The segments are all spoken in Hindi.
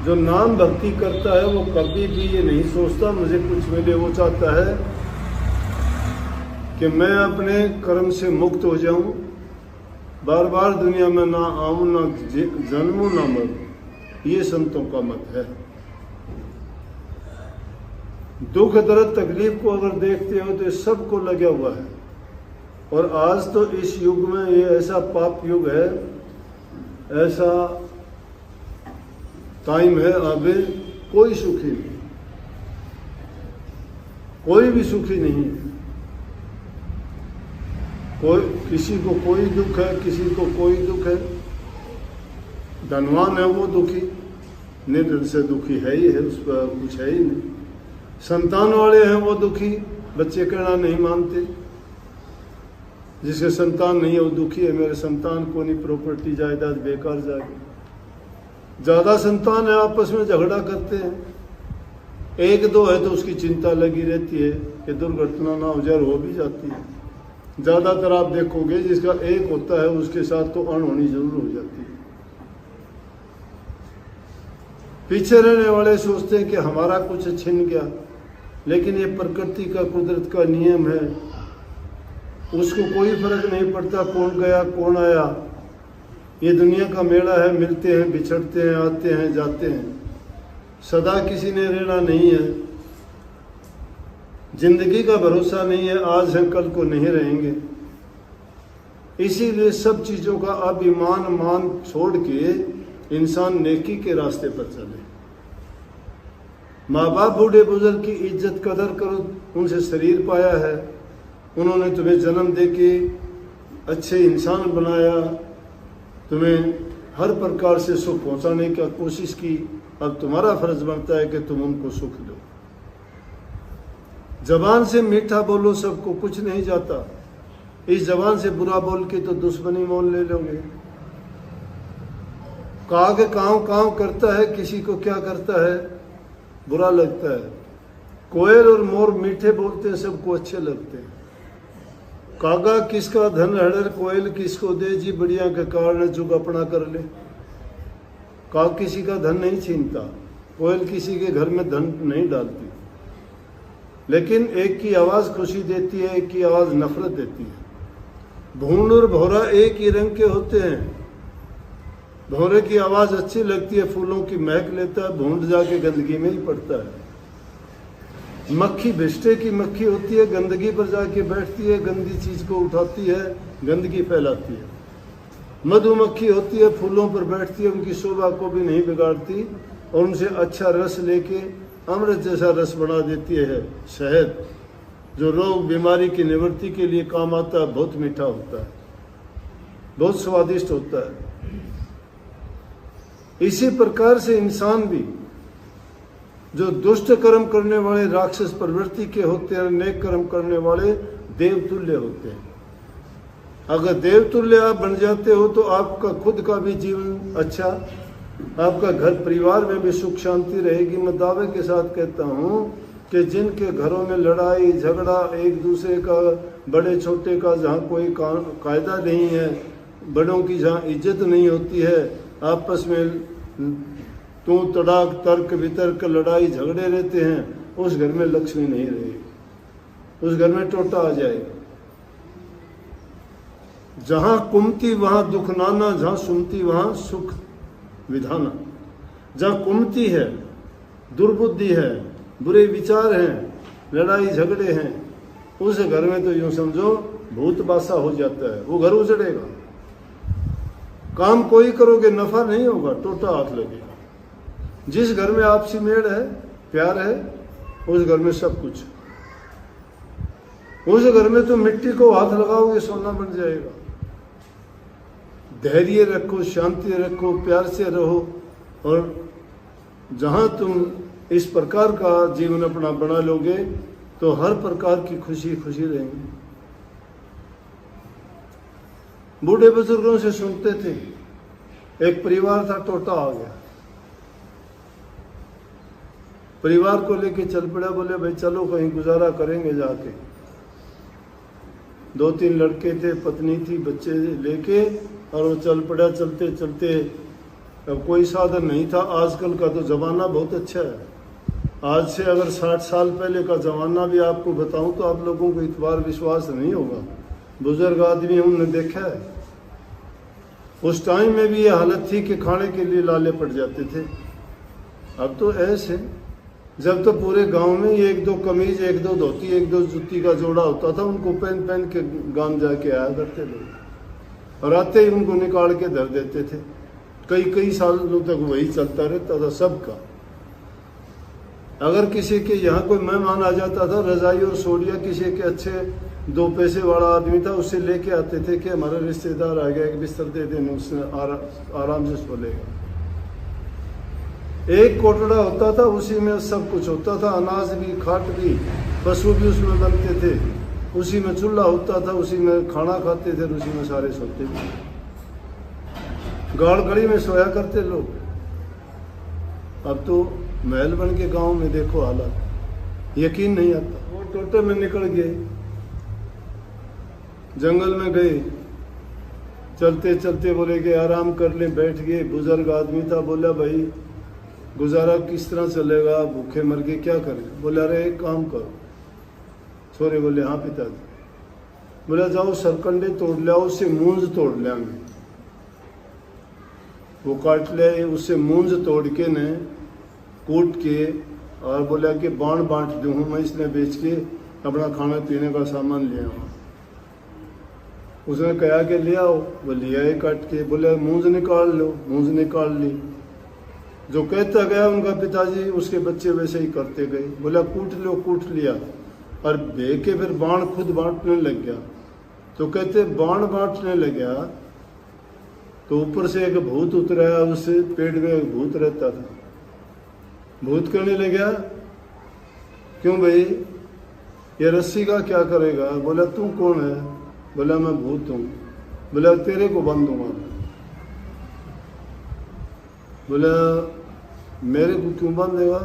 जो नाम भक्ति करता है वो कभी भी ये नहीं सोचता मुझे कुछ मिले। वो चाहता है कि मैं अपने कर्म से मुक्त हो जाऊं, बार बार दुनिया में ना आऊं, ना जन्मूं, ना मरूं। ये संतों का मत है। दुख दर्द तकलीफ को अगर देखते हो तो ये सबको लगा हुआ है। और आज तो इस युग में ये ऐसा पाप युग है, ऐसा टाइम है, अब कोई सुखी नहीं, कोई भी सुखी नहीं है। कोई किसी को कोई दुख है, किसी को कोई दुख है। धनवान है वो दुखी, निर्धन से दुखी है ही है, उस पर कुछ है ही नहीं। संतान वाले हैं वो दुखी, बच्चे कहना नहीं मानते। जिसके संतान नहीं है वो दुखी है, मेरे संतान को नहीं, प्रॉपर्टी जायदाद बेकार जाएगी। ज्यादा संतान है आपस में झगड़ा करते हैं, एक दो है तो उसकी चिंता लगी रहती है कि दुर्घटना ना हो जाए, हो भी जाती है। ज्यादातर आप देखोगे जिसका एक होता है उसके साथ तो अनहोनी जरूर हो जाती है। पीछे रहने वाले सोचते हैं कि हमारा कुछ छिन गया, लेकिन ये प्रकृति का, कुदरत का नियम है। उसको कोई फर्क नहीं पड़ता कौन गया कौन आया। ये दुनिया का मेला है, मिलते हैं, बिछड़ते हैं, आते हैं, जाते हैं। सदा किसी ने रहना नहीं है। जिंदगी का भरोसा नहीं है, आज है कल को नहीं रहेंगे। इसीलिए सब चीजों का अभिमान मान छोड़ के इंसान नेकी के रास्ते पर चले। माँ बाप बूढ़े बुजुर्ग की इज्जत कदर करो, उनसे शरीर पाया है, उन्होंने तुम्हें जन्म दे के अच्छे इंसान बनाया, तुम्हें हर प्रकार से सुख पहुंचाने की कोशिश की। अब तुम्हारा फर्ज बनता है कि तुम उनको सुख दो। जबान से मीठा बोलो, सबको कुछ नहीं जाता। इस जबान से बुरा बोल के तो दुश्मनी मोल ले लोगे। काग काँव काँव करता है, किसी को क्या करता है, बुरा लगता है। कोयल और मोर मीठे बोलते हैं, सबको अच्छे लगते हैं। कागा किसका धन हड़र, कोयल किसको दे जी, बढ़िया के कारण जुग अपना कर ले। काग किसी का धन नहीं छीनता, कोयल किसी के घर में धन नहीं डालती, लेकिन एक की आवाज खुशी देती है, एक की आवाज नफरत देती है। भूंड और भौरा एक ही रंग के होते हैं। भौरे की आवाज अच्छी लगती है, फूलों की महक लेता है, भूंड जाके गंदगी में ही पड़ता है। मक्खी भिष्टे की मक्खी होती है, गंदगी पर जाके बैठती है, गंदी चीज को उठाती है, गंदगी फैलाती है। मधुमक्खी होती है, फूलों पर बैठती है, उनकी शोभा को भी नहीं बिगाड़ती और उनसे अच्छा रस लेके अमृत जैसा रस बना देती है। शहद जो रोग बीमारी की निवृत्ति के लिए काम आता है, बहुत मीठा होता है, बहुत स्वादिष्ट होता है। इसी प्रकार से इंसान भी जो दुष्ट कर्म करने वाले राक्षस प्रवृत्ति के होते हैं, नेक कर्म करने वाले देवतुल्य होते हैं। अगर देवतुल्य आप बन जाते हो तो आपका खुद का भी जीवन अच्छा, आपका घर परिवार में भी सुख शांति रहेगी। मैं दावे के साथ कहता हूँ कि जिनके घरों में लड़ाई झगड़ा, एक दूसरे का, बड़े छोटे का जहाँ कोई कायदा नहीं है, बड़ों की जहाँ इज्जत नहीं होती है, आपस में तू तड़ाक तर्क वितर्क लड़ाई झगड़े रहते हैं, उस घर में लक्ष्मी नहीं रहेगी, उस घर में टोटा आ जाएगा। जहां कुमती वहां दुख नाना, जहां सुमती वहां सुख विधाना। जहां कुमती है, दुर्बुद्धि है, बुरे विचार हैं, लड़ाई झगड़े हैं, उस घर में तो यूं समझो भूत बासा हो जाता है, वो घर उजड़ेगा। काम कोई करोगे नफा नहीं होगा, टोटा हाथ लगेगा। जिस घर में आपसी मेल है, प्यार है, उस घर में सब कुछ। उस घर में तो मिट्टी को हाथ लगाओगे सोना बन जाएगा। धैर्य रखो, शांति रखो, प्यार से रहो, और जहां तुम इस प्रकार का जीवन अपना बना लोगे तो हर प्रकार की खुशी खुशी रहेंगी। बूढ़े बुजुर्गों से सुनते थे, एक परिवार था, टोटा आ गया, परिवार को लेके चल पड़ा, बोले भाई चलो कहीं गुजारा करेंगे जाके। 2-3 लड़के थे, पत्नी थी, बच्चे लेके, और वो चल पड़ा। चलते चलते अब कोई साधन नहीं था। आजकल का तो ज़माना बहुत अच्छा है। आज से अगर 60 साल पहले का ज़माना भी आपको बताऊं तो आप लोगों को इतबार विश्वास नहीं होगा। बुजुर्ग आदमी हमने देखा है, उस टाइम में भी ये हालत थी कि खाने के लिए लाले पड़ जाते थे। अब तो ऐसे, जब तो पूरे गांव में एक दो कमीज, एक दो धोती, एक दो जूती का जोड़ा होता था, उनको पहन पहन के गांव जाके आया करते लोग, और आते ही उनको निकाल के धर देते थे। कई कई सालों तक वही चलता रहता था सबका। अगर किसी के यहाँ कोई मेहमान आ जाता था, रजाई और सोड़िया किसी के अच्छे 2 पैसे वाला आदमी था, उससे लेके आते थे कि हमारा रिश्तेदार आ गया, एक बिस्तर दे देने, उसने आराम से सो लेगा। एक कोटड़ा होता था, उसी में सब कुछ होता था, अनाज भी, खाट भी, पशु भी उसमें बनते थे, उसी में चूल्हा होता था, उसी में खाना खाते थे, उसी में सारे सोते थे। गाड़ गड़ी में सोया करते लोग। अब तो महल बन के गांव में देखो हालात, यकीन नहीं आता। वो टोटे में निकल गए, जंगल में गए, चलते चलते बोले कि आराम कर लें, बैठ गए। बुजुर्ग आदमी था, बोला भाई गुजारा किस तरह चलेगा, भूखे मर के क्या करें। बोला अरे एक काम करो। छोरे बोले हाँ पिताजी। बोला जाओ सरकंडे तोड़ ले आओ, उससे मूंज तोड़ लेंगे। वो काट ले, उससे मूंज तोड़ के ने कूट के, और बोला कि बाण बांट दूँ मैं, इसने बेच के अपना खाने पीने का सामान ले आऊँ। उसने कहा कि ले आओ, वो लिया है काट के। बोले मूंज निकाल लो, मूंज निकाल ली। जो कहता गया उनका पिताजी, उसके बच्चे वैसे ही करते गए। बोला कूट लो, कूट लिया, और बे के फिर बाण खुद बांटने लग गया। तो कहते बाण बांटने लग गया तो ऊपर से एक भूत उतराया, उससे पेट में एक भूत रहता था। भूत कहने लग गया क्यों भाई ये रस्सी का क्या करेगा। बोला तू कौन है। बोला मैं भूत हूँ। बोला तेरे को बांधूंगा। बोला मेरे को क्यों बांधेगा।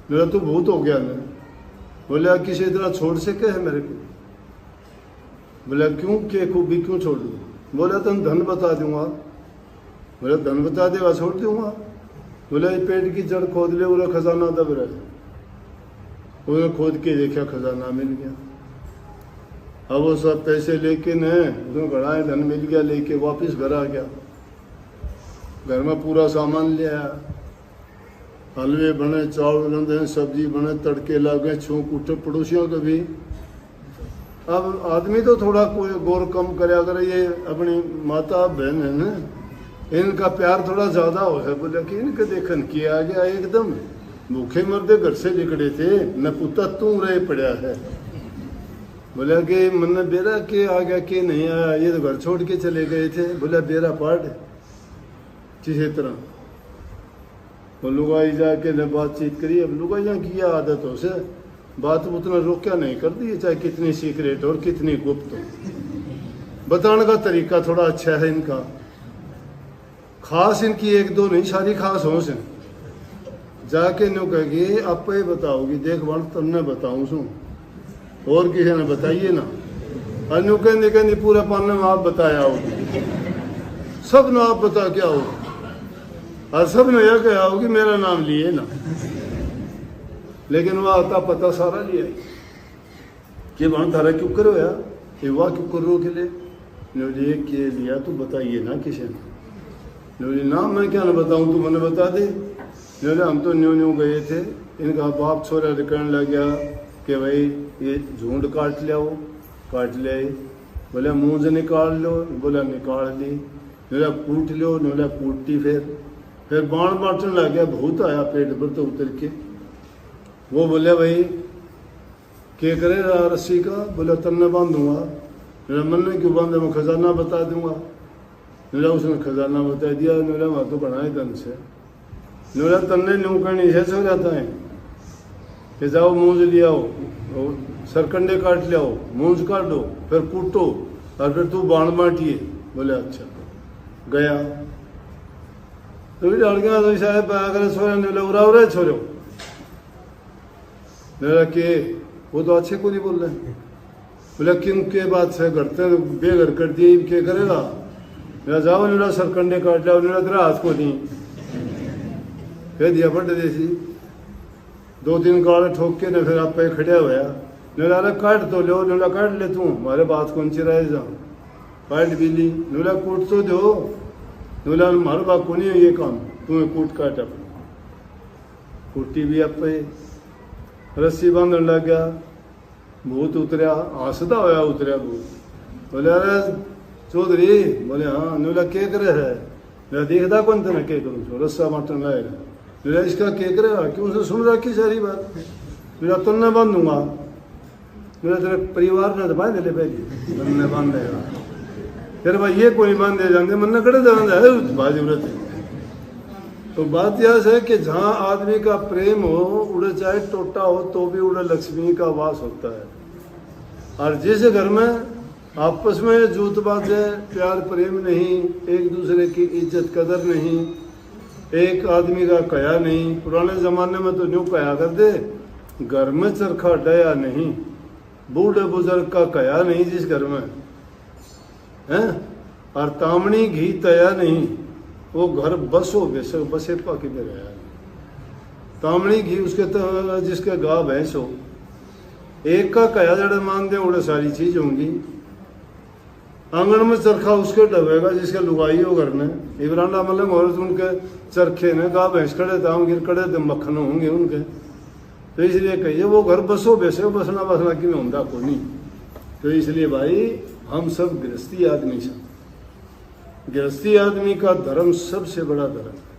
बोला तू भूत हो गया ना। बोला किसी तरह छोड़ सके है मेरे को। बोला क्यों, के खूबी क्यों छोड़ दूँ। बोला तुम धन बता दूंगा। बोला धन बता देगा छोड़ दूंगा। बोला ये पेट की जड़ खोद ले, बोला खजाना दब रहा है। उन्होंने खोद के देखा, खजाना मिल गया। अब वो सब पैसे लेके न उसमें घड़ाए धन मिल गया, लेके वापस घर आ गया। घर में पूरा सामान ले आया, हलवे बने, चावल बने, सब्जी बने, तड़के लगे, छूक उठे पड़ोसियों के भी। अब आदमी तो थोड़ा कोई गौर कम करे, अगर ये अपनी माता बहन है ना, इनका प्यार थोड़ा ज्यादा हो है। बोला कि इनके देखन किया आ गया, एकदम भूखे मरदे घर से निकले थे, न पुता तू रहे पड़ा है। बोला कि मन बेरा के आ गया कि नहीं आया, ये तो घर छोड़ के चले गए थे। बोला बेरा पाठ किसी तरह। वो लुगाई जाके न बातचीत करी। अब लुगाइया की आदत हो से बात उतना रोक्या नहीं कर दी, चाहे कितनी सीक्रेट और कितनी गुप्त हो। बताने का तरीका थोड़ा अच्छा है इनका। खास इनकी एक दो नहीं, सारी खास हो से जाके नो कहेगी आप ही बताओगी, देख बन तुमने बताऊं सू और किसी ने बताइए ना। अनु कहने पूरे पाने में आप बताया होगी, सब ने आप बता क्या हो, और सब ने यह कहा होगी मेरा नाम लिए ना। लेकिन वह आता पता सारा लिया कि वहां तारा क्यों करो यार, ये वाह क्यों करो के लिए के लिया तो बताइए ना किसी ने। ना मैं क्या ना बताऊं, तू मैंने बता दे। हम तो न्यू न्यू गए थे। इनका बाप छोरा कहने लग गया कि भाई ये झूंड काट लिया, वो काट ले। बोला मूंज निकाल लो, बोला निकाल ली। बोला कूट लो, बोला कूटती। फिर बाण बांटने लग गया। भूत आया पेट पर तो उतर के। वो बोले भाई क्या करे रस्सी का। बोला तन्ने बांधूंगा। मेरा मन में क्यों बांधे, मैं खजाना बता दूंगा। मेरा उसने खजाना बता दिया। मेरा वहाँ तो बनाए तन से। मेरा तन्ने न्यू करनी ऐसे हो जाता है कि जाओ मूंज ले आओ, सरकंडे काट ले आओ, मूंज काट दो, फिर कूटो, और फिर तू बाण बांटिए। बोले अच्छा। गया तो भी डर गया। तो साहब अगर छोरे ने बोले उरा उरा छोरे। मेरा के वो तो अच्छे को नहीं बोल रहे। बोले किन के बात से करते बेघर कर दिए, क्या करेगा। मेरा जाओ नुला सरकंडे काट जाओ नुला तेरा हाथ को नहीं फिर दिया पट देसी 2-3 गाल ठोक के ने फिर आप पे खड़े होया नुला काट तो लो नुला काट ले तू हमारे बात कौन सी रह जा काट भी ली नुला कूट तो दो नुला मारो बात को नहीं ये काम तुम्हें कूट काट अपनी कुट्टी भी आप पे रस्सी बांधने लग गया भूत उतरिया हंसता होया उतरिया भूत बोले अरे चौधरी बोले हाँ नुला के करे है मैं देखता कौन तेना के करूँ छो रस्सा बांटने लाएगा मेरा इसका के करेगा क्यों से सुन रखी सारी बात मेरा तो न बांधूंगा मेरा तेरे परिवार ने तो बांध ले पहले मन बांध देगा फिर भाई ये कोई बांधे जाते मन न कड़े है बाजी व्रत तो बात यह है कि जहाँ आदमी का प्रेम हो उड़े चाहे टोटा हो तो भी उड़े लक्ष्मी का वास होता है और जिस घर में आपस में जूतबाज है प्यार प्रेम नहीं एक दूसरे की इज्जत कदर नहीं एक आदमी का कया नहीं पुराने जमाने में तो न्यू कया कर दे घर में चरखा डया नहीं बूढ़े बुजुर्ग का कया नहीं जिस घर में है और तामणी घी तया नहीं वो घर बसो बेसो बसे पाके में रहा तामणी घी उसके जिसके गाँव भैंस हो एक का कया जड़े मान दे उड़े सारी चीज होंगी आंगन में चरखा उसके डबेगा जिसके लुगाई हो घर में इबराना मतलब औरत उनके चरखे ने गाँव भैंस खड़े दाम गिर खड़े तो मक्खन होंगे उनके तो इसलिए कहिए वो घर बसो बेसे बसना बसना कि में होंदा को नहीं तो इसलिए भाई हम सब गृहस्थी आदमी से गृहस्थी आदमी का धर्म सबसे बड़ा धर्म